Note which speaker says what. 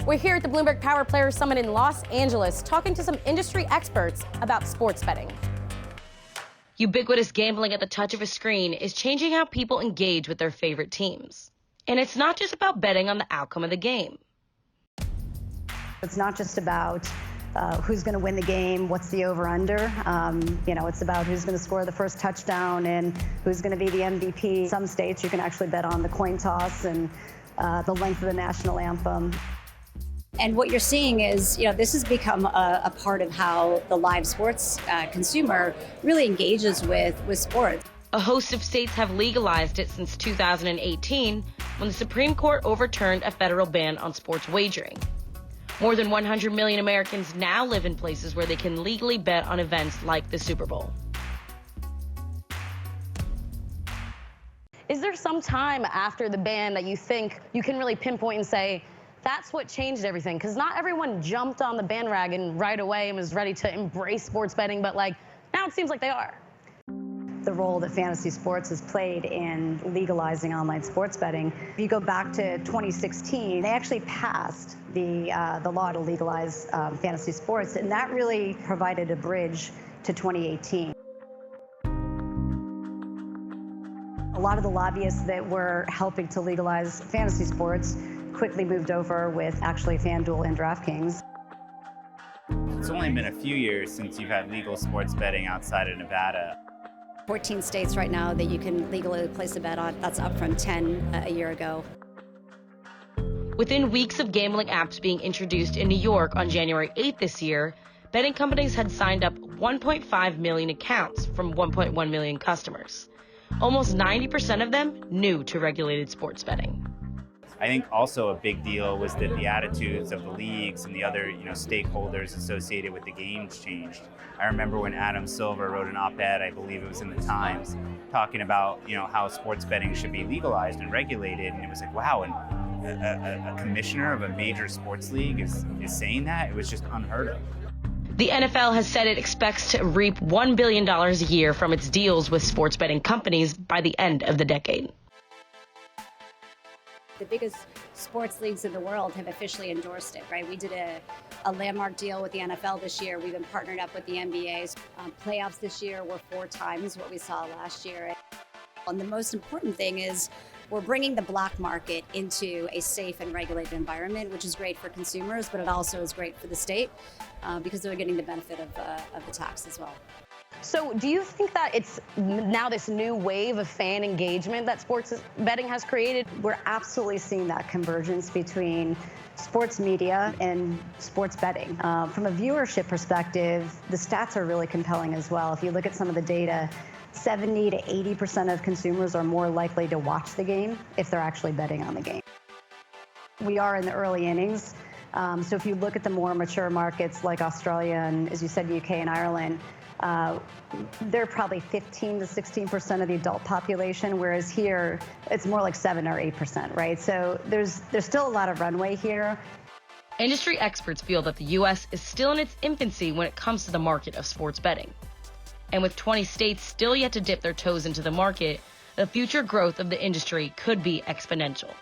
Speaker 1: We're here at the Bloomberg Power Players Summit in Los Angeles, talking to some industry experts about sports betting.
Speaker 2: Ubiquitous gambling at the touch of a screen is changing how people engage with their favorite teams. And it's not just about betting on the outcome of the game.
Speaker 3: It's not just about who's going to win the game, what's the over-under. It's about who's going to score the first touchdown and who's going to be the MVP. In some states, you can actually bet on the coin toss and the length of the national anthem.
Speaker 4: And what you're seeing is, this has become a part of how the live sports consumer really engages with sports.
Speaker 2: A host of states have legalized it since 2018, when the Supreme Court overturned a federal ban on sports wagering. More than 100 million Americans now live in places where they can legally bet on events like the Super Bowl.
Speaker 1: Is there some time after the ban that you think you can really pinpoint and say, that's what changed everything? Because not everyone jumped on the bandwagon right away and was ready to embrace sports betting, but now it seems like they are.
Speaker 3: The role that fantasy sports has played in legalizing online sports betting. If you go back to 2016, they actually passed the law to legalize fantasy sports, and that really provided a bridge to 2018. A lot of the lobbyists that were helping to legalize fantasy sports quickly moved over with actually FanDuel and DraftKings.
Speaker 5: It's only been a few years since you've had legal sports betting outside of Nevada.
Speaker 4: 14 states right now that you can legally place a bet on. That's up from 10 a year ago.
Speaker 2: Within weeks of gambling apps being introduced in New York on January 8th this year, betting companies had signed up 1.5 million accounts from 1.1 million customers. Almost 90% of them new to regulated sports betting.
Speaker 5: I think also a big deal was that the attitudes of the leagues and the other stakeholders associated with the games changed. I remember when Adam Silver wrote an op-ed, I believe it was in the Times, talking about how sports betting should be legalized and regulated, and it was like, wow, and a commissioner of a major sports league is saying that? It was just unheard of.
Speaker 2: The NFL has said it expects to reap $1 billion a year from its deals with sports betting companies by the end of the decade.
Speaker 4: The biggest sports leagues in the world have officially endorsed it, right? We did a landmark deal with the NFL this year. We've been partnered up with the NBA. Playoffs this year were 4 times what we saw last year. And the most important thing is we're bringing the black market into a safe and regulated environment, which is great for consumers, but it also is great for the state because they're getting the benefit of the tax as well.
Speaker 1: So do you think that it's now this new wave of fan engagement that sports betting has created?
Speaker 3: We're absolutely seeing that convergence between sports media and sports betting. From a viewership perspective, the stats are really compelling as well. If you look at some of the data, 70 to 80% of consumers are more likely to watch the game if they're actually betting on the game. We are in the early innings. So if you look at the more mature markets like Australia and, as you said, UK and Ireland, they're probably 15 to 16% of the adult population, whereas here it's more like 7 or 8%, right? So there's still a lot of runway here.
Speaker 2: Industry experts feel that the U.S. is still in its infancy when it comes to the market of sports betting. And with 20 states still yet to dip their toes into the market, the future growth of the industry could be exponential.